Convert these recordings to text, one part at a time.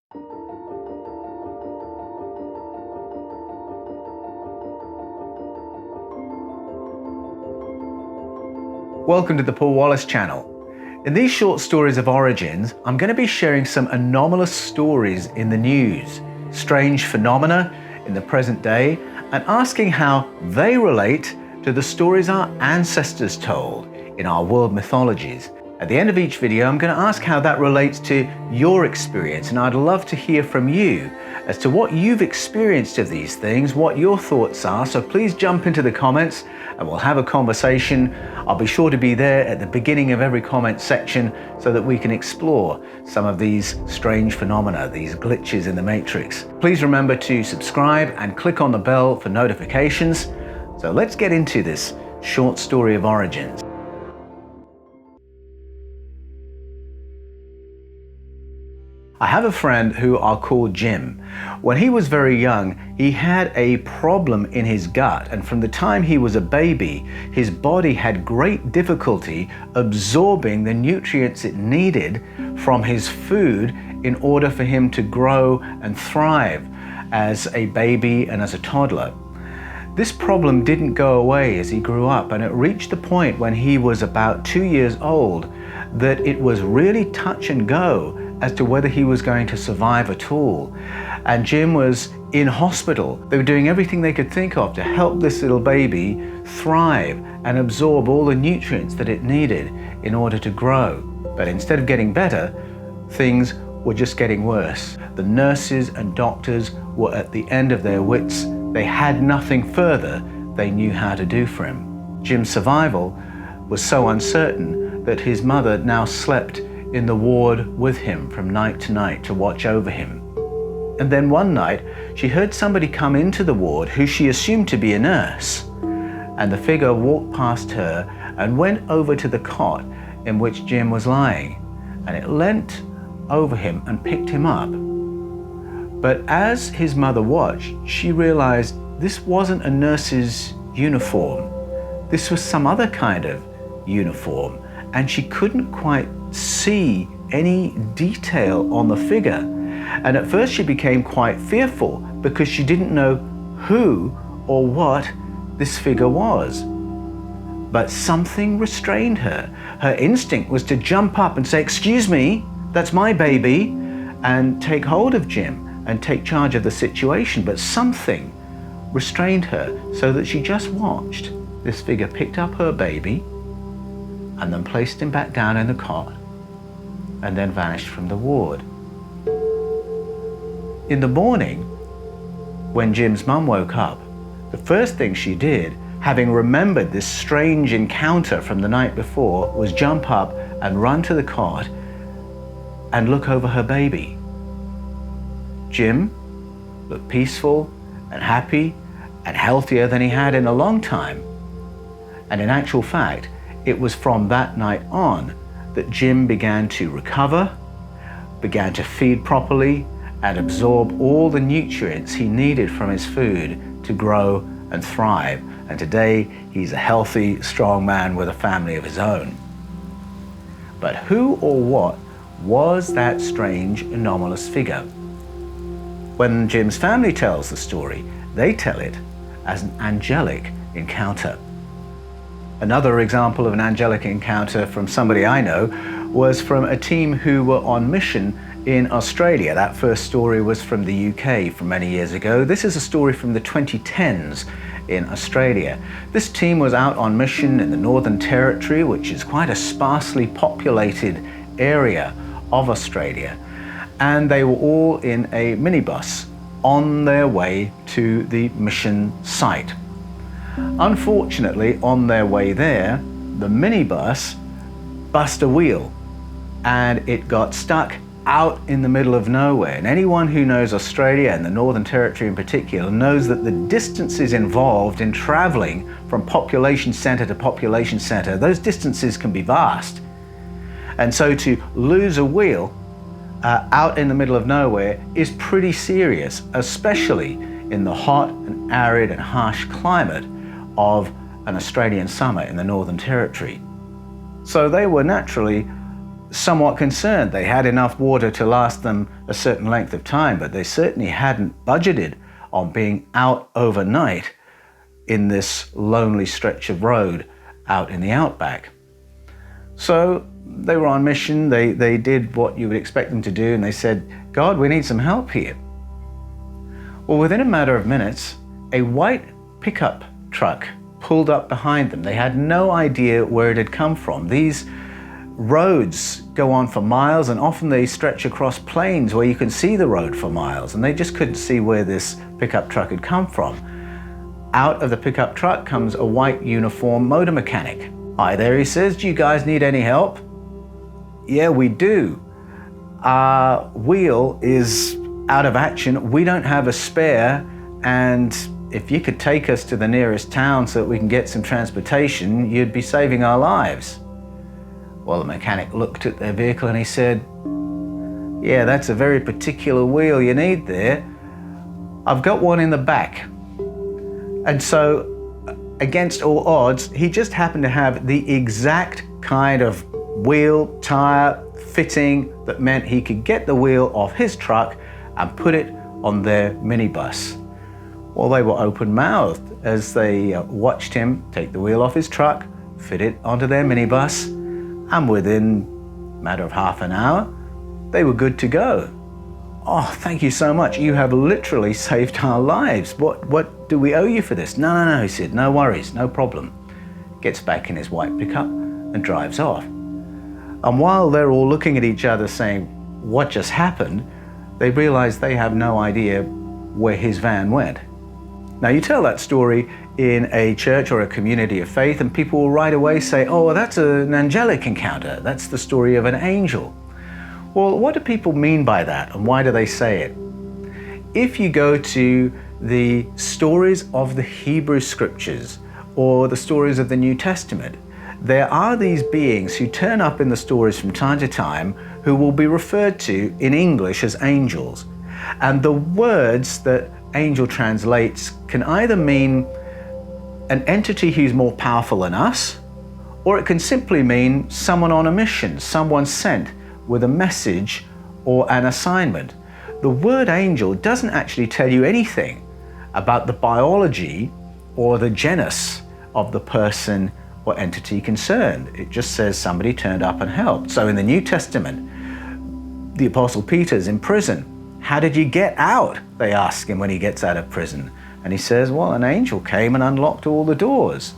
Welcome to the Paul Wallis channel. In these short stories of origins, I'm going to be sharing some anomalous stories in the news, strange phenomena in the present day, and asking how they relate to the stories our ancestors told in our world mythologies. At the end of each video, I'm going to ask how that relates to your experience, and I'd love to hear from you as to what you've experienced of these things, what your thoughts are. So please jump into the comments and we'll have a conversation. I'll be sure to be there at the beginning of every comment section so that we can explore some of these strange phenomena, these glitches in the matrix. Please remember to subscribe and click on the bell for notifications. So let's get into this short story of origins. I have a friend who I'll call Jim. When he was very young, he had a problem in his gut, and from the time he was a baby, his body had great difficulty absorbing the nutrients it needed from his food in order for him to grow and thrive as a baby and as a toddler. This problem didn't go away as he grew up, and it reached the point when he was about 2 years old that it was really touch and go as to whether he was going to survive at all. And Jim was in hospital. They were doing everything they could think of to help this little baby thrive and absorb all the nutrients that it needed in order to grow. But instead of getting better, things were just getting worse. The nurses and doctors were at the end of their wits. They had nothing further they knew how to do for him. Jim's survival was so uncertain that his mother now slept in the ward with him from night to night to watch over him. And then one night, she heard somebody come into the ward who she assumed to be a nurse. And the figure walked past her and went over to the cot in which Jim was lying. And it leant over him and picked him up. But as his mother watched, she realized this wasn't a nurse's uniform. This was some other kind of uniform, and she couldn't quite see any detail on the figure. And at first she became quite fearful because she didn't know who or what this figure was. But something restrained her. Her instinct was to jump up and say, "Excuse me, that's my baby," and take hold of Jim and take charge of the situation. But something restrained her so that she just watched this figure picked up her baby and then placed him back down in the cot and then vanished from the ward. In the morning, when Jim's mum woke up, the first thing she did, having remembered this strange encounter from the night before, was jump up and run to the cot and look over her baby. Jim looked peaceful and happy and healthier than he had in a long time. And in actual fact, it was from that night on that Jim began to recover, began to feed properly, and absorb all the nutrients he needed from his food to grow and thrive. And today, he's a healthy, strong man with a family of his own. But who or what was that strange, anomalous figure? When Jim's family tells the story, they tell it as an angelic encounter. Another example of an angelic encounter from somebody I know was from a team who were on mission in Australia. That first story was from the UK from many years ago. This is a story from the 2010s in Australia. This team was out on mission in the Northern Territory, which is quite a sparsely populated area of Australia. And they were all in a minibus on their way to the mission site. Unfortunately, on their way there, the minibus bust a wheel and it got stuck out in the middle of nowhere. And anyone who knows Australia and the Northern Territory in particular knows that the distances involved in traveling from population center to population center, those distances can be vast. And so to lose a wheel out in the middle of nowhere is pretty serious, especially in the hot and arid and harsh climate of an Australian summer in the Northern Territory. So they were naturally somewhat concerned. They had enough water to last them a certain length of time, but they certainly hadn't budgeted on being out overnight in this lonely stretch of road out in the outback. So they were on mission. They did what you would expect them to do, and they said, "God, we need some help here." Well, within a matter of minutes, a white pickup truck pulled up behind them. They had no idea where it had come from. These roads go on for miles, and often they stretch across plains where you can see the road for miles, and they just couldn't see where this pickup truck had come from. Out of the pickup truck comes a white uniformed motor mechanic. "Hi there," he says. "Do you guys need any help?" "Yeah, we do. Our wheel is out of action. We don't have a spare, and if you could take us to the nearest town so that we can get some transportation, you'd be saving our lives." Well, the mechanic looked at their vehicle and he said, "Yeah, that's a very particular wheel you need there. I've got one in the back." And so, against all odds, he just happened to have the exact kind of wheel, tire, fitting that meant he could get the wheel off his truck and put it on their minibus. Well, they were open-mouthed as they watched him take the wheel off his truck, fit it onto their minibus, and within a matter of half an hour, they were good to go. "Oh, thank you so much. You have literally saved our lives. What do we owe you for this?" No, he said, "No worries, no problem." Gets back in his white pickup and drives off. And while they're all looking at each other saying, "What just happened?" they realize they have no idea where his van went. Now, you tell that story in a church or a community of faith, and people will right away say, "Oh, that's an angelic encounter. That's the story of an angel." Well, what do people mean by that, and why do they say it? If you go to the stories of the Hebrew scriptures or the stories of the New Testament, there are these beings who turn up in the stories from time to time who will be referred to in English as angels. And the words that angel translates can either mean an entity who's more powerful than us, or it can simply mean someone on a mission, someone sent with a message or an assignment. The word angel doesn't actually tell you anything about the biology or the genus of the person or entity concerned. It just says somebody turned up and helped. So in the New Testament, the Apostle Peter's in prison. "How did you get out?" they ask him when he gets out of prison. And he says, "Well, an angel came and unlocked all the doors."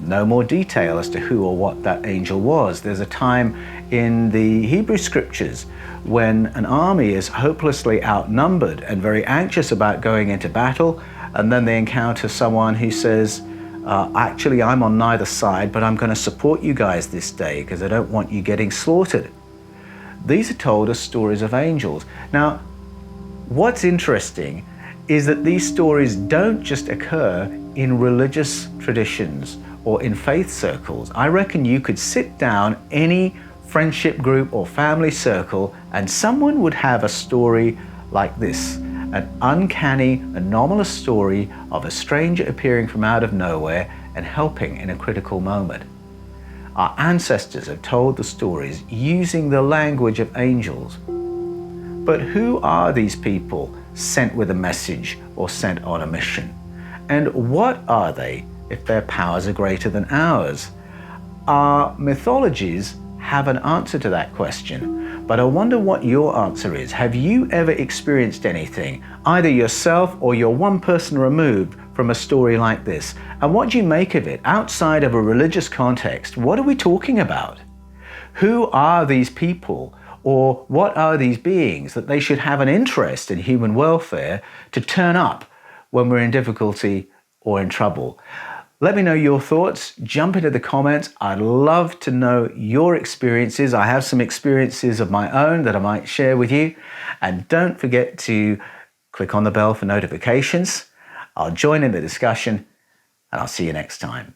No more detail as to who or what that angel was. There's a time in the Hebrew scriptures when an army is hopelessly outnumbered and very anxious about going into battle, and then they encounter someone who says, "Actually, I'm on neither side, but I'm going to support you guys this day because I don't want you getting slaughtered." These are told as stories of angels. Now, what's interesting is that these stories don't just occur in religious traditions or in faith circles. I reckon you could sit down any friendship group or family circle and someone would have a story like this, an uncanny, anomalous story of a stranger appearing from out of nowhere and helping in a critical moment. Our ancestors have told the stories using the language of angels. But who are these people sent with a message or sent on a mission? And what are they if their powers are greater than ours? Our mythologies have an answer to that question, but I wonder what your answer is. Have you ever experienced anything, either yourself or you're one person removed from a story like this? And what do you make of it outside of a religious context? What are we talking about? Who are these people? Or what are these beings that they should have an interest in human welfare to turn up when we're in difficulty or in trouble? Let me know your thoughts. Jump into the comments. I'd love to know your experiences. I have some experiences of my own that I might share with you. And don't forget to click on the bell for notifications. I'll join in the discussion and I'll see you next time.